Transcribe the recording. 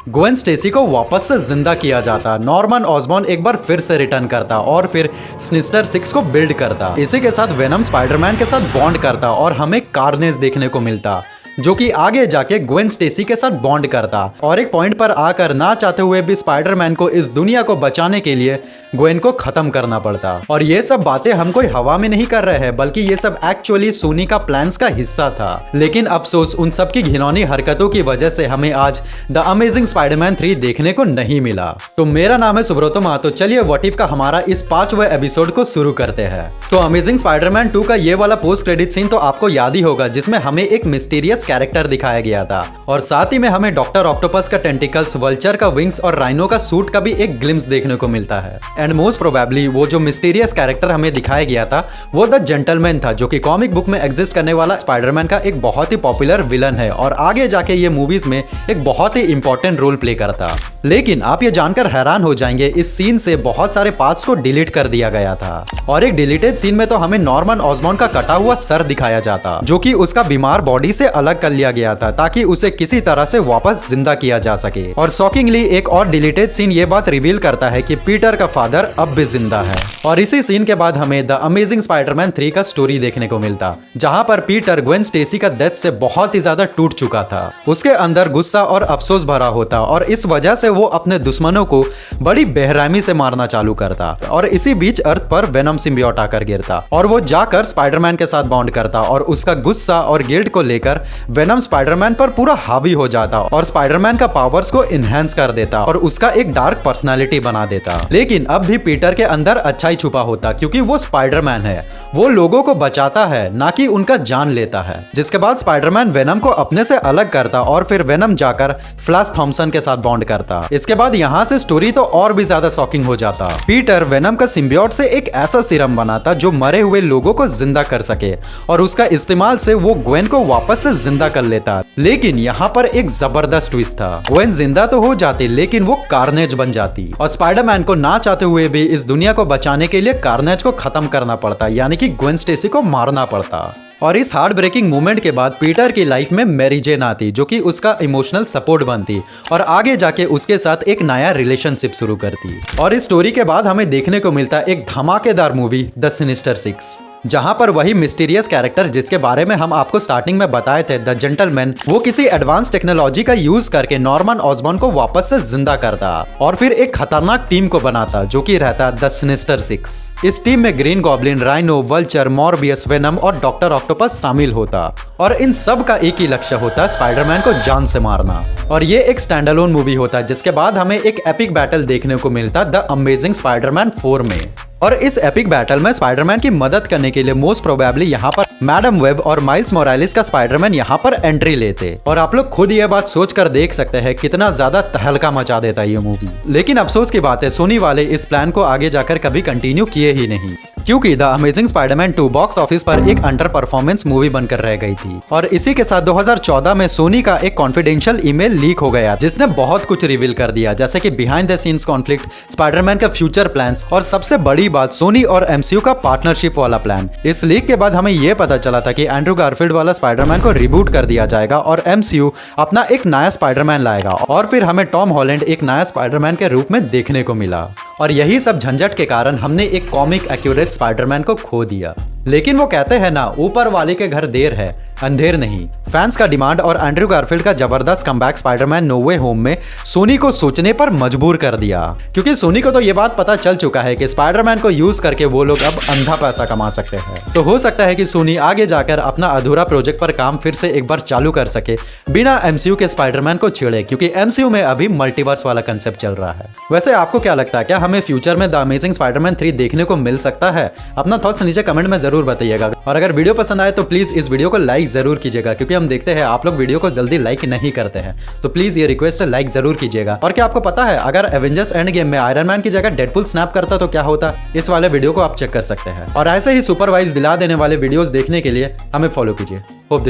Gwen Stacy को वापस से जिंदा किया जाता, नॉर्मन ऑसबॉर्न एक बार फिर से रिटर्न करता और फिर सिनिस्टर 6 को बिल्ड करता। इसी के साथ वेनम स्पाइडरमैन के साथ बॉन्ड करता और हमें कार्नेज देखने को मिलता जो कि आगे जाके ग्वेन स्टेसी के साथ बॉन्ड करता और एक पॉइंट पर आकर ना चाहते हुए भी स्पाइडरमैन को इस दुनिया को बचाने के लिए ग्वेन को खत्म करना पड़ता। और ये सब बातें हम कोई हवा में नहीं कर रहे हैं, बल्कि ये सब एक्चुअली सोनी का प्लान्स का हिस्सा था। लेकिन अफसोस उन सब की घिनौनी हरकतों की वजह से हमें आज द अमेजिंग स्पाइडरमैन 3 देखने को नहीं मिला। तो मेरा नाम है सुब्रतो महातो, चलिए व्हाट इफ का हमारा इस 5वें एपिसोड को शुरू करते हैं। तो अमेजिंग स्पाइडरमैन 2 का ये वाला पोस्ट क्रेडिट सीन तो आपको याद ही होगा, जिसमें हमें एक मिस्टीरियस कैरेक्टर दिखाया गया था और साथ ही में हमें डॉक्टर ऑक्टोपस का टेंटिकल्स, वल्चर का विंग्स और राइनो का सूट का भी एक ग्लिम्स देखने को मिलता है। एंड मोस्ट प्रोबेबली वो जो मिस्टीरियस कैरेक्टर हमें दिखाया गया था वो द जेंटलमैन था, जो कि कॉमिक बुक में एग्जिस्ट करने वाला स्पाइडरमैन का एक बहुत ही पॉपुलर विलन है और आगे जाके ये मूवीज में एक बहुत ही इंपॉर्टेंट रोल प्ले करता। लेकिन आप ये जानकर हैरान हो जाएंगे, इस सीन से बहुत सारे पार्ट्स को डिलीट कर दिया गया था और एक डिलीटेड सीन में तो हमें नॉर्मन ऑसबॉर्न का कटा हुआ सर दिखाया जाता, जो कि उसका बीमार बॉडी से अलग कर लिया गया था ताकि उसे किसी तरह से वापस जिंदा किया जा सके। और शॉकिंगली एक और डिलीटेड सीन ये बात रिवील करता है कि पीटर का फादर अब भी जिंदा है। और इसी सीन के बाद हमें द अमेजिंग स्पाइडरमैन 3 का स्टोरी देखने को मिलता, जहां पर पीटर ग्वेन स्टेसी का डेथ से बहुत ही ज्यादा टूट चुका था। उसके अंदर गुस्सा और अफसोस भरा होता और इस वजह से वो अपने दुश्मनों को बड़ी बेरहमी से मारना चालू करता। और इसी बीच अर्थ पर वेनम सिम्बियोट आकर गिरता और वो जाकर स्पाइडरमैन के साथ बॉन्ड करता और उसका गुस्सा और गिल्ट को लेकर वेनम स्पाइडरमैन पर पूरा हावी हो जाता और स्पाइडरमैन का पावर्स को इनहेंस कर देता और उसका एक डार्क पर्सनालिटी बना देता। लेकिन अब भी पीटर के अंदर अच्छाई छुपा होता, क्योंकि वो स्पाइडरमैन है, वो लोगों को बचाता है, ना कि उनका जान लेता है। जिसके बाद स्पाइडरमैन वेनम को अपने से अलग करता और फिर वेनम जाकर फ्लैश थॉम्पसन के साथ बॉन्ड करता। इसके बाद यहाँ से स्टोरी तो और भी ज्यादा शॉकिंग हो जाता। पीटर वेनम का सिम्बियोट से एक ऐसा सीरम बनाता जो मरे हुए लोगों को जिंदा कर सके और उसका इस्तेमाल से वो ग्वेन को वापस से जिंदा कर लेता। लेकिन यहाँ पर एक जबरदस्त ट्विस्ट था, ग्वेन जिंदा तो हो जाती लेकिन वो कार्नेज बन जाती और स्पाइडरमैन को ना चाहते हुए भी इस दुनिया को बचाने के लिए कार्नेज को खत्म करना पड़ता, यानी कि ग्वेन स्टेसी को मारना पड़ता। और इस हार्ट ब्रेकिंग मोमेंट के बाद पीटर की लाइफ में मैरी जेन आती, जो कि उसका इमोशनल सपोर्ट बनती और आगे जाके उसके साथ एक नया रिलेशनशिप शुरू करती। और इस स्टोरी के बाद हमें देखने को मिलता एक धमाकेदार मूवी द सिनिस्टर 6, जहां पर वही मिस्टीरियस कैरेक्टर जिसके बारे में हम आपको स्टार्टिंग में बताए थे, द जेंटलमैन, वो किसी एडवांस टेक्नोलॉजी का यूज करके नॉर्मन ऑसबॉर्न को वापस से जिंदा करता और फिर एक खतरनाक टीम को बनाता जो कि रहता द सिनिस्टर 6। इस टीम में green goblin, rhino, vulture, Morbius, venom और डॉक्टर ऑक्टोपस शामिल होता और इन सब का एक ही लक्ष्य होता, स्पाइडरमैन को जान से मारना। और ये एक स्टैंड अलोन मूवी होता, जिसके बाद हमें एक एपिक बैटल देखने को मिलता द अमेजिंग स्पाइडरमैन 4 में। और इस एपिक बैटल में स्पाइडरमैन की मदद करने के लिए मोस्ट प्रोबेबली यहाँ पर मैडम वेब और माइल्स मोरालिस का स्पाइडरमैन यहाँ पर एंट्री लेते। और आप लोग खुद ये बात सोच कर देख सकते हैं कितना ज्यादा तहलका मचा देता ये मूवी। लेकिन अफसोस की बात है, सोनी वाले इस प्लान को आगे जाकर कभी कंटिन्यू किए ही नहीं, क्योंकि the amazing Spiderman 2 box office पर एक अंडर परफॉर्मेंस मूवी बनकर रह गई थी। और इसी के साथ 2014 में सोनी का एक कॉन्फिडेंशियल ईमेल लीक हो गया, जिसने बहुत कुछ रिवील कर दिया, जैसे कि behind the scenes conflict, Spiderman का फ्यूचर प्लान्स और सबसे बड़ी बात सोनी और एमसीयू का पार्टनरशिप वाला प्लान। इस लीक के बाद हमें यह पता चला था कि एंड्रू गारफील्ड वाला स्पाइडरमैन को रिबूट कर दिया जाएगा और एमसीयू अपना एक नया स्पाइडरमैन लाएगा और फिर हमें टॉम हॉलैंड एक नया स्पाइडरमैन के रूप में देखने को मिला। और यही सब झंझट के कारण हमने एक कॉमिक एक्यूरेट स्पाइडरमैन को खो दिया। लेकिन वो कहते हैं ना, ऊपर वाले के घर देर है अंधेर नहीं। फैंस का डिमांड और एंड्रू गारफील्ड का जबरदस्त कमबैक स्पाइडरमैन नो वे होम में सोनी को सोचने पर मजबूर कर दिया, क्योंकि सोनी को तो ये बात पता चल चुका है कि स्पाइडरमैन को यूज करके वो लोग अब अंधा पैसा कमा सकते हैं। तो हो सकता है कि सोनी आगे जाकर अपना अधूरा प्रोजेक्ट पर काम फिर से एक बार चालू कर सके बिना एमसीयू के स्पाइडरमैन को छेड़े, क्योंकि एमसीयू में अभी मल्टीवर्स वाला कंसेप्ट चल रहा है। वैसे आपको क्या लगता है, क्या हमें फ्यूचर में द अमेजिंग स्पाइडरमैन 3 देखने को मिल सकता है? अपना थॉट्स नीचे कमेंट में जरूर बताइएगा और अगर वीडियो पसंद आए तो प्लीज इस वीडियो को लाइक जरूर कीजिएगा, क्योंकि हम देखते हैं आप लोग वीडियो को जल्दी लाइक नहीं करते हैं। तो प्लीज ये रिक्वेस्ट है, लाइक जरूर कीजिएगा। और क्या आपको पता है, अगर एवेंजर्स एंड गेम में आयरन मैन की जगह डेडपुल स्नैप करता तो क्या होता? इस वाले वीडियो को आप चेक कर सकते हैं। और ऐसे ही सुपर वाइब्स दिला देने वाले वीडियोस देखने के लिए हमें फॉलो कीजिए। होप